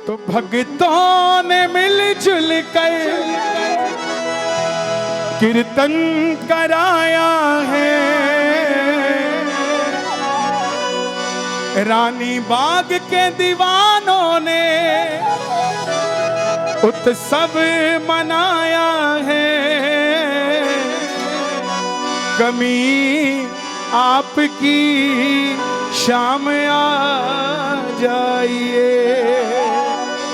तो भक्तों ने मिलजुल कर कीर्तन कराया है। रानी बाग के दीवानों ने उत्सव मनाया है। कमी आपकी शाम आ जाइए,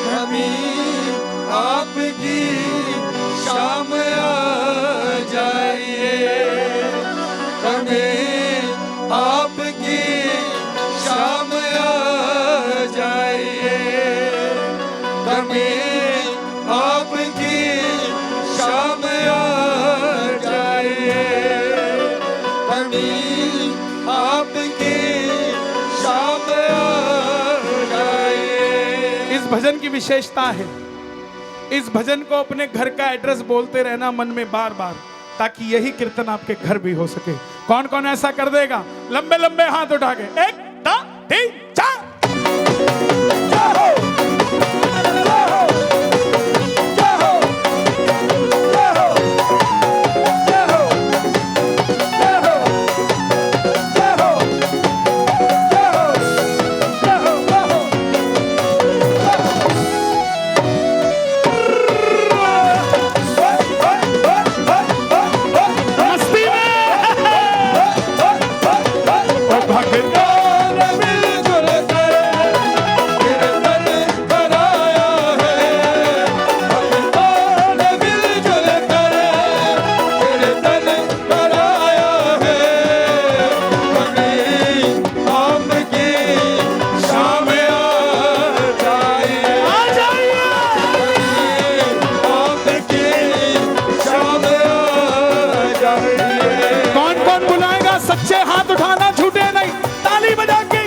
कमी आपकी शाम आ जाइए, कमी आपकी शाम आ जाइए, कमी आपकी शाम आ जाइए, कमी आपकी शाम आ जाइए। इस भजन की विशेषता है, इस भजन को अपने घर का एड्रेस बोलते रहना मन में बार बार, ताकि यही कीर्तन आपके घर भी हो सके। कौन कौन ऐसा कर देगा? लंबे लंबे हाथ उठा के 1 2 3 4। सच्चे हाथ उठाना, झूठे नहीं। ताली बजा के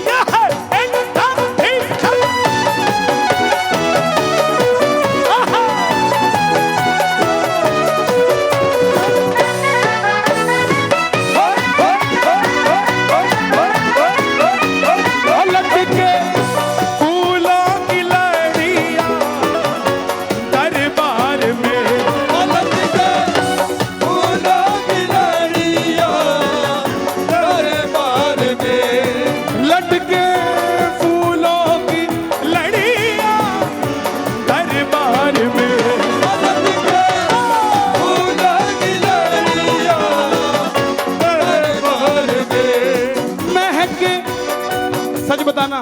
बताना,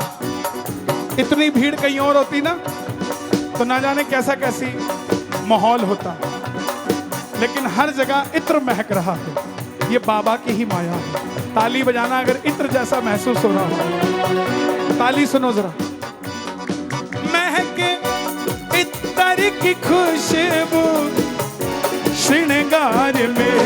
इतनी भीड़ कहीं और होती ना तो ना जाने कैसा कैसी माहौल होता, लेकिन हर जगह इत्र महक रहा है। ये बाबा की ही माया है। ताली बजाना अगर इत्र जैसा महसूस हो रहा हो, ताली सुनो जरा। महक इत्र की खुशबू श्रृंगार में,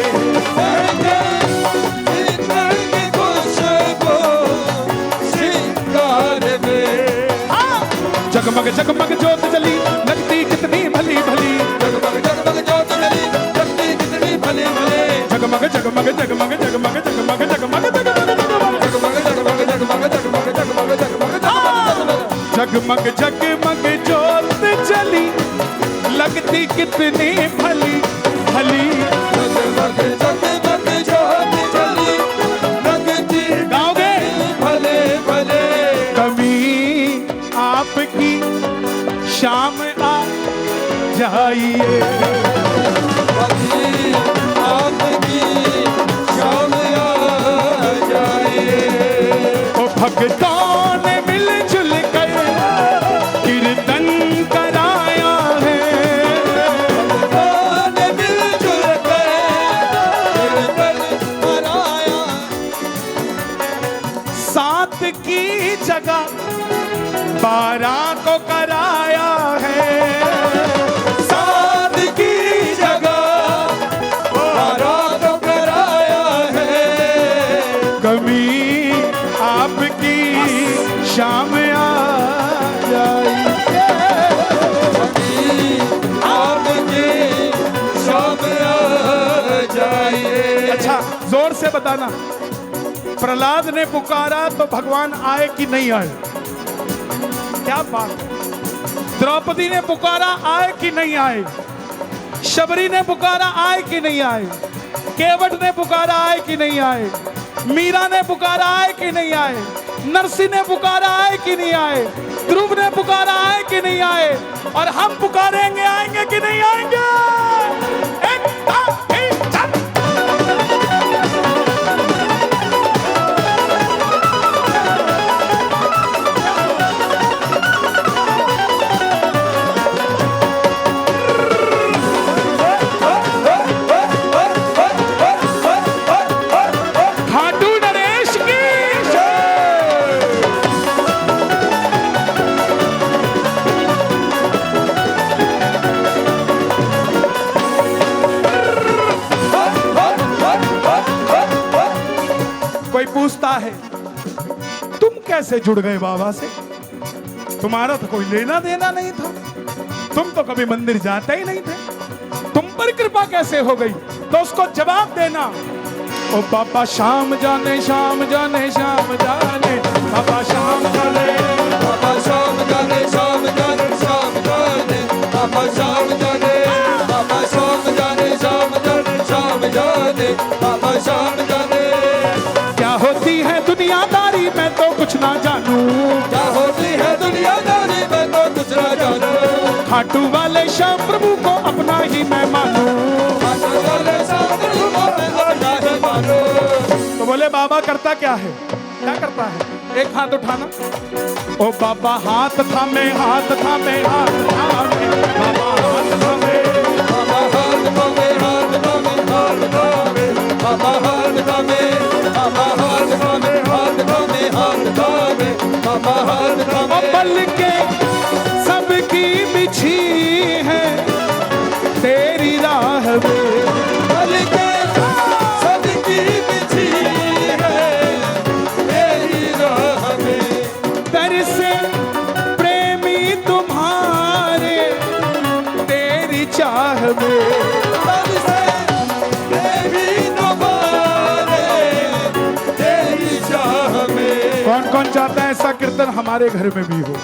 जगमग जगमग जोत जली लगती कितनी भली भली, जगमग जगमग जोत जली लगती कितनी भली भली, जगमग जगमग जगमग जगमग जगमग जगमग जगमग जगमग जोत जली लगती कितनी भली भली, जगमग जगमग जोत जली लगती गाओगे भले भले, कभी आपकी शाम आ जाइए, कभी आपकी शाम आ जाइए। ओ भक्तों ने मिलजुल कर कीर्तन कराया है। भक्तों ने मिलजुल कर कीर्तन कराया, 7 की जगह 12 को कराया है। 7 की जगह 12 को कराया है, कभी आपकी शाम आ जाइए, कभी आपकी शाम आ जाइए। अच्छा जोर से बताना, प्रहलाद ने पुकारा तो भगवान आए कि नहीं आए? क्या बात है। द्रौपदी ने पुकारा आए कि नहीं आए, शबरी ने पुकारा आए कि नहीं आए, केवट ने पुकारा आए कि नहीं आए, मीरा ने पुकारा आए कि नहीं आए, नरसी ने पुकारा आए कि नहीं आए, ध्रुव ने पुकारा आए कि नहीं आए, और हम पुकारेंगे आएंगे कि नहीं आएंगे। एक, दो, तीन, चार। कोई पूछता है तुम कैसे जुड़ गए बाबा से, तुम्हारा तो कोई लेना देना नहीं था, तुम तो कभी मंदिर जाते ही नहीं थे, तुम पर कृपा कैसे हो गई। तो उसको जवाब देना, ओ बाबा शाम जाने शाम जाने शाम जाने, बाबा शाम जाने, बाबा शाम जाने शाम जाने शाम जाने, बाबा शाम जाने, बाबा शाम जाने शाम जाने शाम जाने, बाबा शाम जाने। क्या होती है दुनियादारी मैं तो कुछ ना जानू, क्या होती है दुनियादारी मैं तो कुछ ना जानू, खाटू वाले श्याम प्रभु को अपना ही मैं मानू, खाटू वाले श्याम प्रभु को मैं अपना ही मानू। तो बोले बाबा करता क्या है, क्या करता है, एक हाथ उठाना, ओ बाबा हाथ थामे हाथ थामे हाथ थामे, बाबा हाथ थामे, बाबा हाथ थामे हाथ थामे हाथ थामे, बाबा हाथ थामे, बाबा हाथ थामे हाथ थामे हाथ थामे, बाबा हाथ थामे। ओ बल के सबकी बिछी है तेरी राह में, बल के सबकी बिछी है तेरी राह में, दर से प्रेमी तुम्हारे तेरी चाह में, बल से प्रेमी तुम्हारे तेरी चाह में। कौन कौन चाहता है ऐसा कीर्तन हमारे घर में भी हो।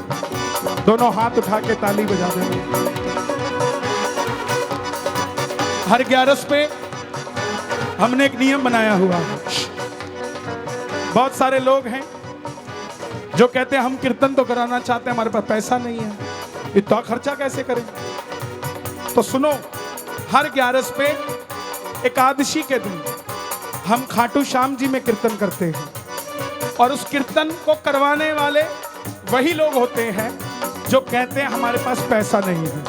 दोनों हाथ उठा के ताली बजा देंगे। हर 11 पे हमने एक नियम बनाया हुआ है। बहुत सारे लोग हैं जो कहते हैं हम कीर्तन तो कराना चाहते हैं, हमारे पास पैसा नहीं है, इतना खर्चा कैसे करें। तो सुनो, हर 11 पे एकादशी के दिन हम खाटू श्याम जी में कीर्तन करते हैं, और उस कीर्तन को करवाने वाले वही लोग होते हैं जो कहते हैं हमारे पास पैसा नहीं है।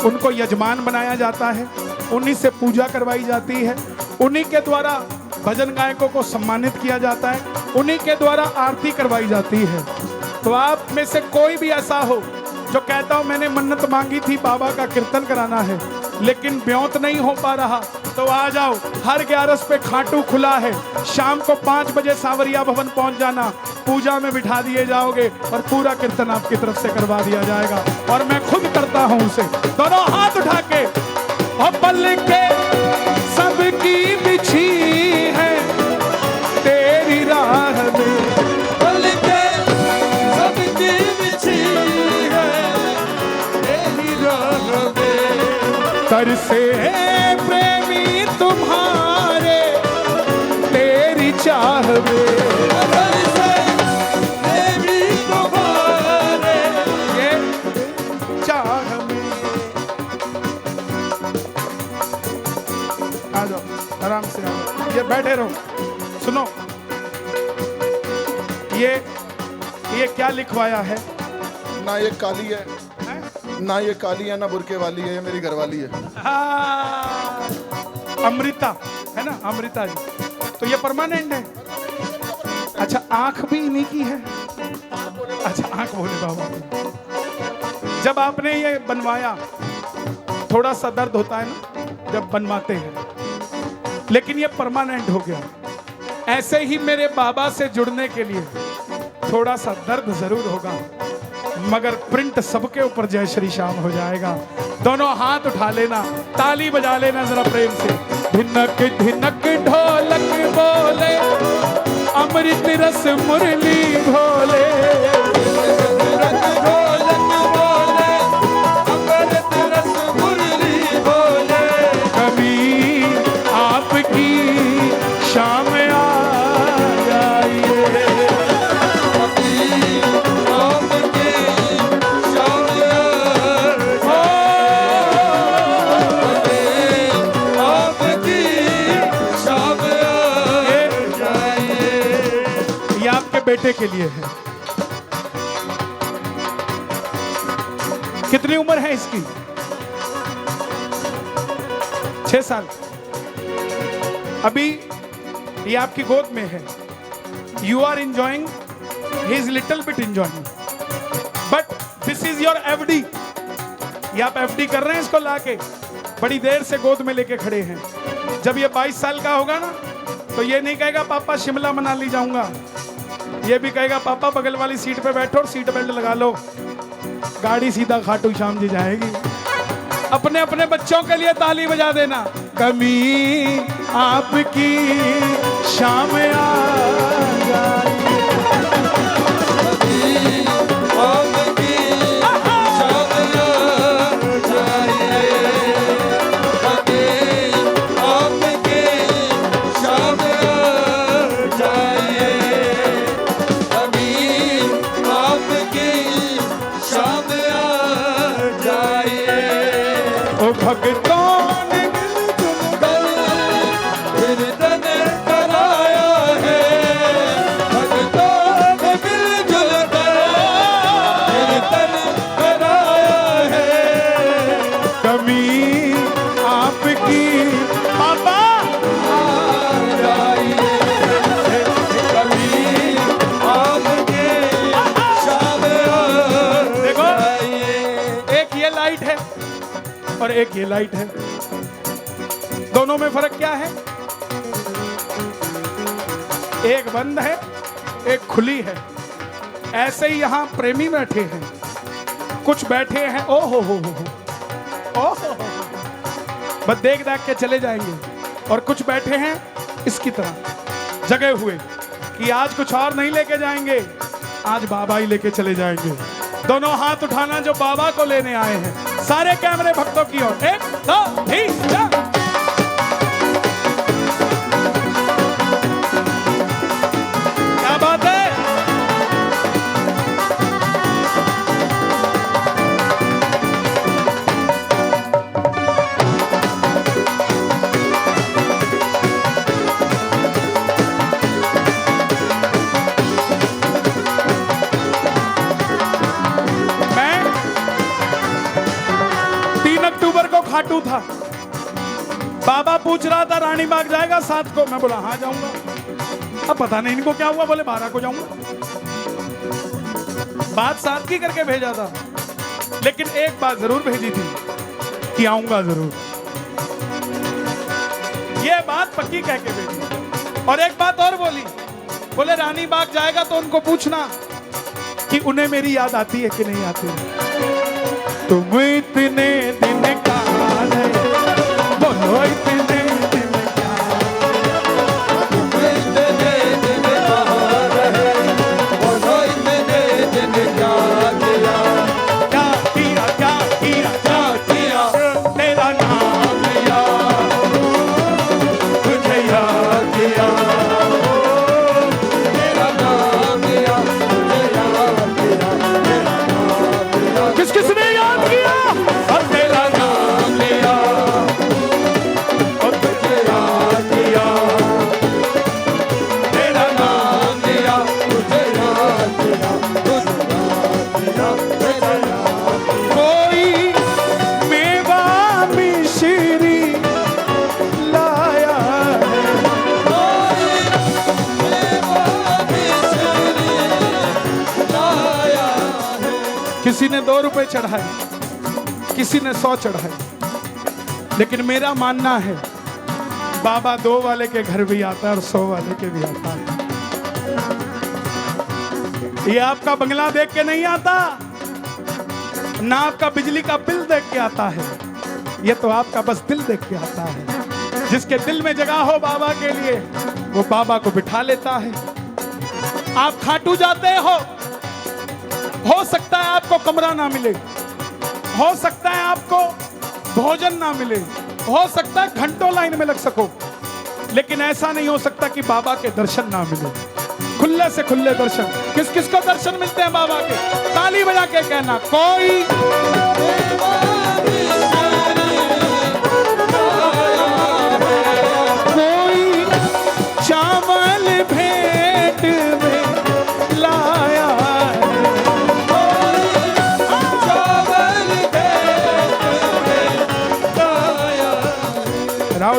उनको यजमान बनाया जाता है, उन्हीं से पूजा करवाई जाती है, उन्हीं के द्वारा भजन गायकों को सम्मानित किया जाता है, उन्हीं के द्वारा आरती करवाई जाती है। तो आप में से कोई भी ऐसा हो जो कहता हो मैंने मन्नत मांगी थी बाबा का कीर्तन कराना है लेकिन ब्योंत नहीं हो पा रहा, तो आ जाओ, हर 11 पे खाटू खुला है। शाम को 5 बजे सावरिया भवन पहुंच जाना, पूजा में बिठा दिए जाओगे और पूरा कीर्तन आपकी तरफ से करवा दिया जाएगा, और मैं खुद करता हूं उसे। दोनों हाथ उठा के, और बल के सबकी बिछी है तेरी राह में, बल के सबकी बिछी है तेरी राह में, तर से प्रेमी तुम्हारे तेरी चाह में, बल से प्रेमी तुम्हारे ये चाह में। आ जाओ, आराम से आ जाओ, ये बैठे रहो। सुनो, ये क्या लिखवाया है? ना ये काली है, ना ये काली है, ना बुरके वाली है, ये मेरी घरवाली है। हाँ, अमृता है ना, अमृता जी। तो ये परमानेंट है। अच्छा, आंख भी इन्हीं की है। अच्छा, आंख बोले बाबा की। जब आपने ये बनवाया, थोड़ा सा दर्द होता है ना जब बनवाते हैं, लेकिन ये परमानेंट हो गया। ऐसे ही मेरे बाबा से जुड़ने के लिए थोड़ा सा दर्द जरूर होगा, मगर प्रिंट सबके ऊपर जय श्री श्याम हो जाएगा। दोनों हाथ उठा लेना, ताली बजा लेना जरा प्रेम से। धिनक धिनक ढोलक बोले, अमृत रस मुरली भोले, ढोलक बोले, के लिए है। कितनी उम्र है इसकी? 6 साल। अभी ये आपकी गोद में है। You are enjoying, he is little bit enjoying, but this is your FD. ये आप एफडी कर रहे हैं इसको लाके, बड़ी देर से गोद में लेके खड़े हैं। जब ये 22 साल का होगा ना, तो ये नहीं कहेगा पापा शिमला मनाली जाऊंगा, ये भी कहेगा पापा बगल वाली सीट पे बैठो और सीट बेल्ट लगा लो, गाड़ी सीधा खाटू श्याम जी जाएगी। अपने अपने बच्चों के लिए ताली बजा देना। कमी आपकी शाम आ जाए, आपकी शाम आ जाए, कभी आपकी शाम आ जाए, कभी आपकी शाम आ जाए। ओ भगतों ने कीर्तन कराया है, भक्तों ने मिलजुल कर कीर्तन कराया है। कमी आपकी पापा जाइए, कभी आपके शाम देखो, आइए। एक ये लाइट है और एक ये लाइट है, दोनों में फर्क क्या है? एक बंद है, एक खुली है। ऐसे ही यहां प्रेमी बैठे हैं, कुछ बैठे हैं ओ हो, ओ हो, बस देख देख के चले जाएंगे, और कुछ बैठे हैं इसकी तरह जगे हुए कि आज कुछ और नहीं लेके जाएंगे, आज बाबा ही लेके चले जाएंगे। दोनों हाथ उठाना जो बाबा को लेने आए हैं। सारे कैमरे भक्तों की ओर, 1 2 3 4। क्या बात है? खाटू था, बाबा पूछ रहा था रानी बाग जाएगा 7 को, मैं बोला हाँ जाऊंगा। अब पता नहीं इनको क्या हुआ, बोले 12 को जाऊंगा। बात 7 की करके भेजा था, लेकिन एक बात जरूर भेजी थी कि आऊंगा जरूर। ये बात पक्की कह के भेजी। और एक बात और बोली, बोले रानी बाग जाएगा तो उनको पूछना कि उन्हें मेरी याद आती है कि नहीं आती है। तुम इतने दिन कहाँ रहे, बोलो इतने दिन तुम इतने दिन कहाँ रहे, बोलो इतने दिन क्या किया, क्या किया, क्या किया, क्या किया, तेरा नाम लिया, तुझे याद किया, तेरा नाम लिया, तुझे याद किया, तेरा नाम लिया, किस किस ने याद किया, और तेरा नाम लिया, और तुझे याद किया, तेरा नाम लिया, तुझे याद किया, तुझे याद किया, तेरा याद किया। कोई मेवा मिश्री लाया है, किसी ने 2 रुपए चढ़ाए, किसी ने 100 चढ़ाए, लेकिन मेरा मानना है बाबा 2 वाले के घर भी आता है और 100 वाले के भी आता है। ये आपका बंगला देख के नहीं आता, ना आपका बिजली का बिल देख के आता है, ये तो आपका बस दिल देख के आता है। जिसके दिल में जगह हो बाबा के लिए, वो बाबा को बिठा लेता है। आप खाटू जाते हो सकता है आपको कमरा ना मिले, हो सकता है आपको भोजन ना मिले, हो सकता है घंटों लाइन में लग सको, लेकिन ऐसा नहीं हो सकता कि बाबा के दर्शन ना मिले। खुले से खुले दर्शन। किस किस को दर्शन मिलते हैं बाबा के? ताली बजा के कहना, कोई कोई चावल भेंट में ला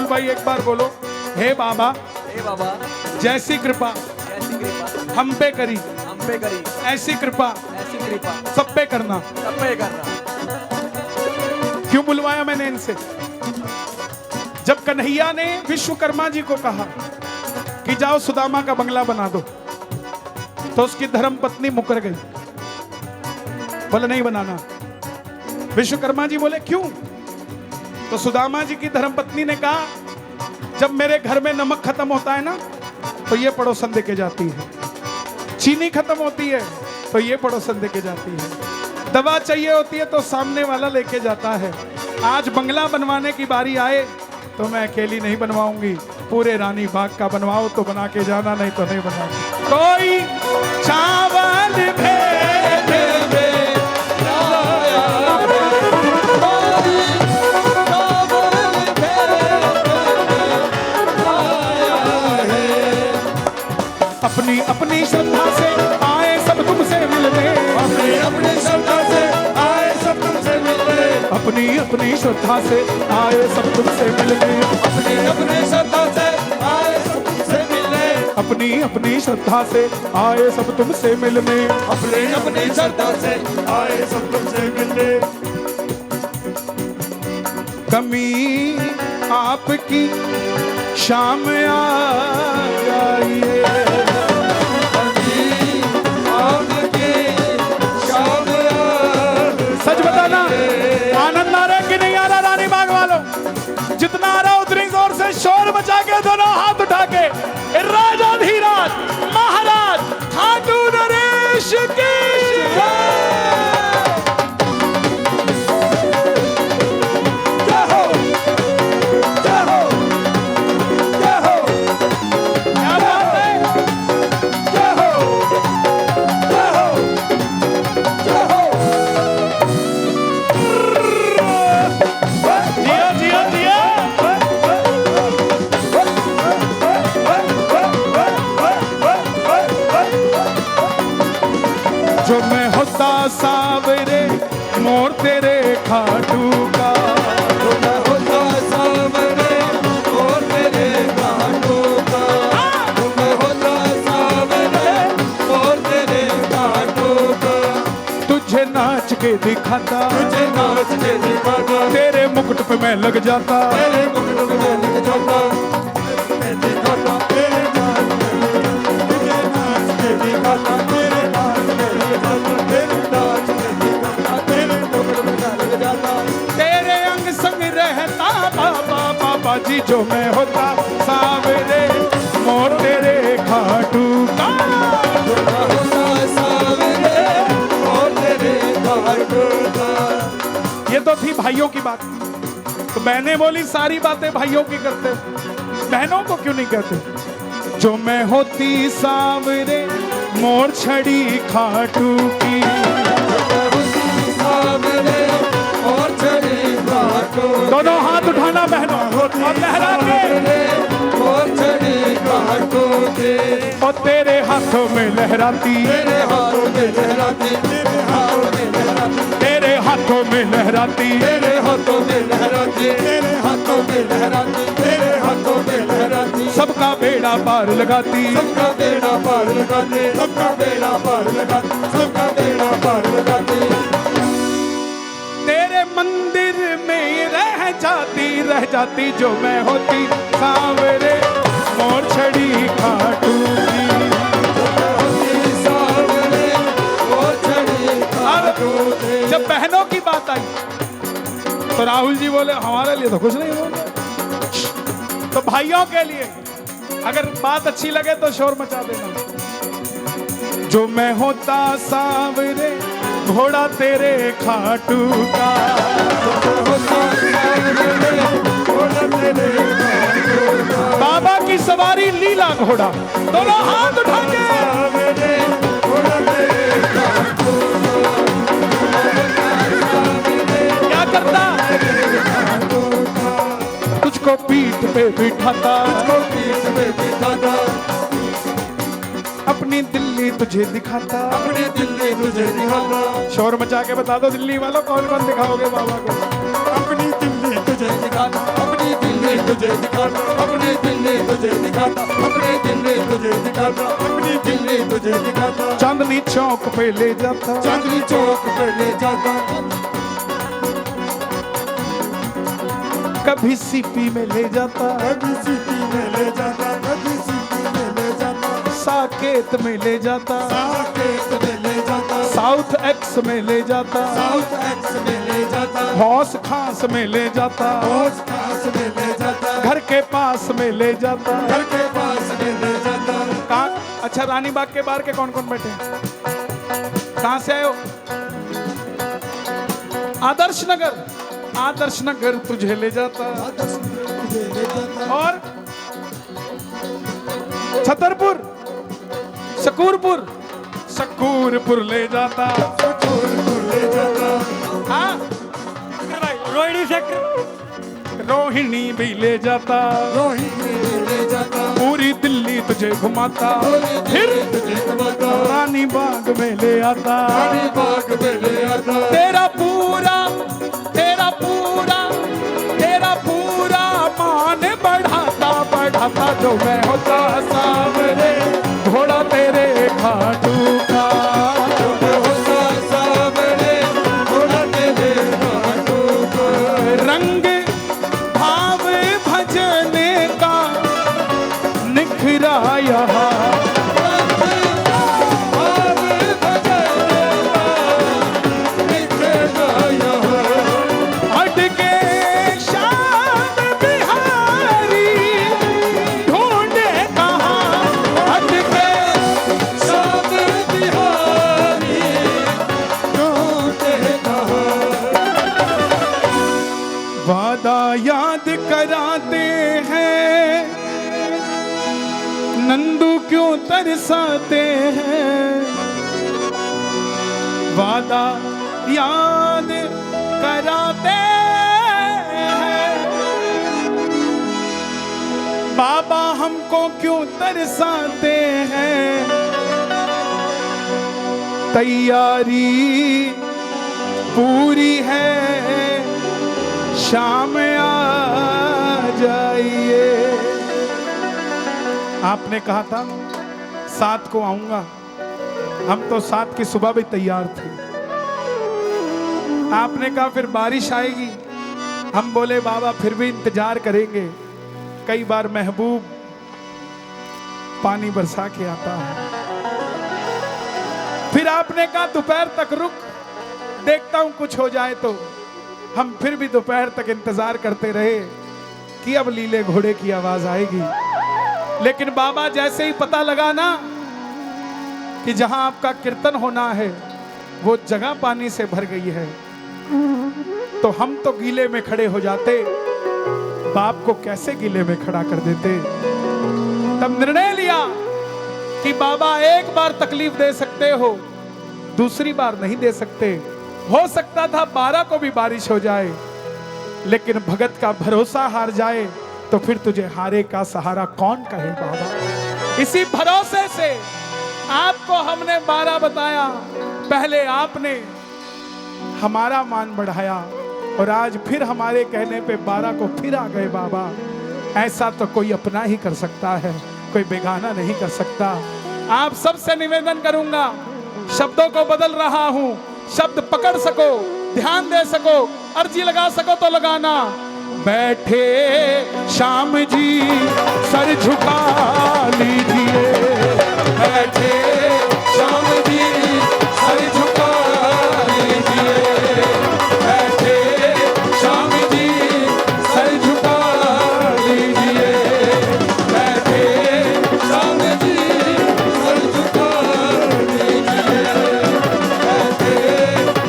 राहुल भाई एक बार बोलो, हे बाबा हे बाबा जैसी कृपा ऐसी कृपा हम पे करी, हम पे करी, ऐसी कृपा ऐसी कृपा सब पे करना। सब पे करना। क्यों बुलवाया मैंने इनसे? जब कन्हैया ने विश्वकर्मा जी को कहा कि जाओ सुदामा का बंगला बना दो, तो उसकी धर्म पत्नी मुकर गई, बोले नहीं बनाना। विश्वकर्मा जी बोले क्यों? तो सुदामा जी की धर्म पत्नी ने कहा, जब मेरे घर में नमक खत्म होता है ना, तो ये पड़ोसन देके जाती है, चीनी खत्म होती है तो ये पड़ोसन देके जाती है, दवा चाहिए होती है तो सामने वाला लेके जाता है। आज बंगला बनवाने की बारी आए तो मैं अकेली नहीं बनवाऊंगी, पूरे रानी बाग का बनवाओ तो बना के जाना, नहीं तो नहीं बना। कोई चावल भेज दे, अपनी अपनी श्रद्धा से आए सब तुमसे मिलने, अपनी अपनी श्रद्धा से आए सब तुमसे मिलने, अपनी अपनी श्रद्धा से आए सब तुमसे मिलने, अपनी अपनी श्रद्धा से आए सब तुमसे मिलने, अपनी अपनी श्रद्धा से आए सब तुमसे मिलने, अपनी अपनी श्रद्धा से आए सब तुमसे मिलने। कमी आपकी शाम आ जाइए, सच बताना आनंद आ रहा है कि नहीं आ रहा? रानी बाग वालों जितना आ रहा उतनी जोर से शोर मचा के दोनों हाथ उठा के राजा धीराज महाराज खाटू नरेश की जो मैं होता सावरे मोर तेरे खाटू का, जो मैं होता सावरे और तेरे खाटू का, जो मैं होता सावरे और तेरे खाटू का, तुझे नाच के दिखाता, तुझे नाच के दिखाता, तेरे मुकुट पे मैं लग जाता, तेरे मुकुट में लग जाता, मैं दिखाता तेरे नाच में, तुझे नाच के दिखाता, तेरे नाच में लग जाता, तेरे नाच में दिखाता, तेरे मुकुट में लग जाता। तेरे अंग संग रहता बाबा बाबा जी, जो मैं होता सावरे मोर तेरे खाटू का। जो मैं होता सावरे और तेरे खाटू का। ये तो थी भाइयों की बात, तो बहनें बोली सारी बातें भाइयों की करते हो, बहनों को क्यों नहीं कहते? जो मैं होती सावरे मोर छड़ी खाटू की, और छड़ी खाटू, दोनों हाथ उठाना बहनों और लहरा के, और छड़ी खाटू के, और तेरे हाथों में लहराती, तेरे हाथों में लहराती, तेरे हाथों में लहराती, तेरे हाथों में लहराती, तेरे हाथों में लहराती, तेरे हाथों में लहराती, तेरे हाथों में लहराती, सबका बेड़ा पार लगाती, सबका बेड़ा पार लगाती, सबका बेड़ा पार लगाती, सबका बेड़ा पार लगाती। तेरे मंदिर में रह जाती जो मैं होती सावरे मोर छड़ी खाटू की। अब जब बहनों की बात आई तो राहुल जी बोले हमारे लिए तो कुछ नहीं बोले, तो भाइयों के लिए अगर बात अच्छी लगे तो शोर मचा देना। जो मैं होता सावरे घोड़ा तेरे खाटू का, बाबा की सवारी लीला घोड़ा, दोनों हाथ उठा के क्या करता, तुझको पीठ पे बिठाता, अपनी दिल्ली तुझे दिखाता, अपनी दिल्ली तुझे दिखाता, शोर मचा के बता दो दिल्ली वालों कौन कौन दिखाओगे बाबा को। अपनी दिल्ली तुझे दिखाता, अपनी दिल्ली तुझे दिखाता, अपनी दिल्ली तुझे दिखाता, अपनी दिल्ली तुझे दिखाता, अपनी दिल्ली तुझे दिखाता। चांदनी चौक पे ले जाता, चांदनी चौक पे ले जाता, कभी सीपी में ले जाता, कभी सिटी में ले जाता, कभी सिटी में ले जाता, साकेत में ले जाता, साकेत में ले जाता, साउथ एक्स में ले जाता, साउथ एक्स में ले जाता, हौस खास में ले जाता, हौस खास में ले जाता, घर के पास में ले जाता। घर के पास में ले जाता। कहाँ? अच्छा, रानी बाग के बाहर के कौन कौन बैठे हैं? कहाँ से आए हो? आदर्श नगर, आदर्श नगर तुझे ले जाता, तुझे ले जाता, और छतरपुर, शकूरपुर, शकूरपुर ले जाता। शकूरपुर ले जाता, हाँ, रोहिणी सेक्टर, रोहिणी भी ले जाता, रोहिणी ले जाता, पूरी दिल्ली तुझे घुमाता, फिर तुझे घुमाता, रानी बाग में ले आता, रानी बाग में ले आता। तेरा पूरा, तेरा पूरा, तेरा पूरा मान बढ़ाता बढ़ाता जो मैं होता सामने घोड़ा तेरे खाटू का। जो मैं होता सामने घोड़ा तेरे खाटू का। रंग भाव भजने का निखरा यहाँ, वादा याद कराते हैं नंदू क्यों तरसाते हैं, वादा याद कराते हैं बाबा हमको क्यों तरसाते हैं, तैयारी पूरी है शाम आ जाइए। आपने कहा था 7 को आऊंगा, हम तो 7 की सुबह भी तैयार थे। आपने कहा फिर बारिश आएगी, हम बोले बाबा फिर भी इंतजार करेंगे। कई बार महबूब पानी बरसा के आता है। फिर आपने कहा दोपहर तक रुक, देखता हूं कुछ हो जाए तो। हम फिर भी दोपहर तक इंतजार करते रहे कि अब लीले घोड़े की आवाज आएगी। लेकिन बाबा जैसे ही पता लगा ना कि जहां आपका कीर्तन होना है वो जगह पानी से भर गई है, तो हम तो गीले में खड़े हो जाते, बाप को कैसे गीले में खड़ा कर देते। तब निर्णय लिया कि बाबा एक बार तकलीफ दे सकते हो, दूसरी बार नहीं दे सकते। हो सकता था 12 को भी बारिश हो जाए, लेकिन भगत का भरोसा हार जाए तो फिर तुझे हारे का सहारा कौन कहे बाबा। इसी भरोसे से आपको हमने 12 बताया, पहले आपने हमारा मान बढ़ाया और आज फिर हमारे कहने पे 12 को फिर आ गए बाबा। ऐसा तो कोई अपना ही कर सकता है, कोई बेगाना नहीं कर सकता। आप सबसे निवेदन करूंगा, शब्दों को बदल रहा हूं, शब्द पकड़ सको, ध्यान दे सको, अर्जी लगा सको तो लगाना। बैठे श्याम जी सर झुका लीजिए, बैठे श्याम जी सर झुका लीजिए, बैठे श्याम जी सर झुका लीजिए, बैठे श्याम जी सर झुका लीजिए, बैठे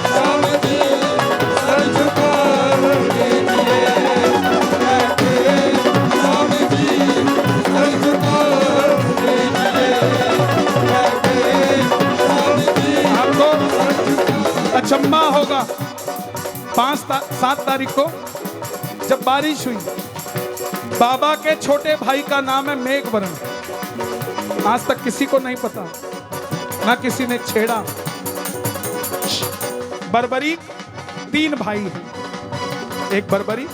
श्याम जी सर झुका लीजिए, बैठे श्याम जी सर झुका अचंबा होगा 5-7 तारीख को जब बारिश हुई। बाबा के छोटे भाई का नाम है मेघवर्ण। आज तक किसी को नहीं पता, ना किसी ने छेड़ा। बर्बरी 3 भाई हैं, एक बर्बरी,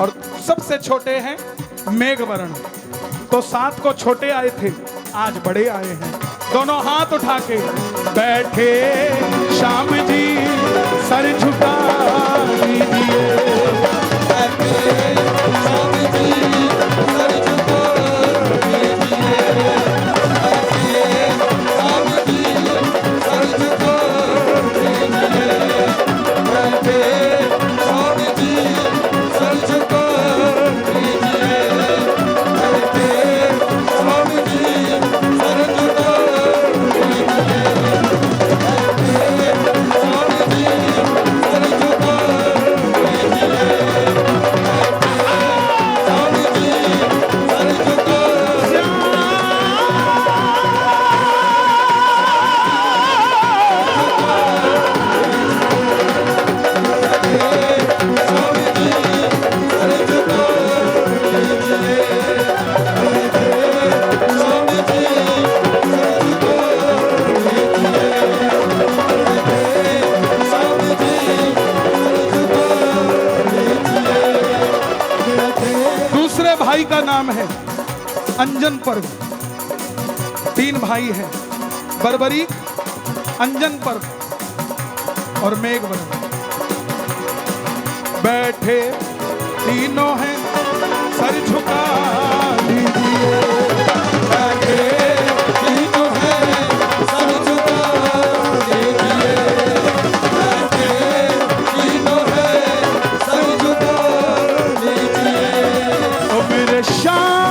और सबसे छोटे हैं मेघवर्ण। तो 7 को छोटे आए थे, आज बड़े आए हैं। दोनों हाथ उठा के बैठे श्याम जी सर झुका दीजिए। भाई का नाम है अंजन पर्व। 3 भाई हैं, बर्बरी, अंजन पर्व और मेघवर्ण। बैठे तीनों हैं सर झुका दीजिए। बैठे तीनों हैं सर झुका दीजिए। बैठे तीनों हैं सर झुका दीजिए। ओ मेरे श्याम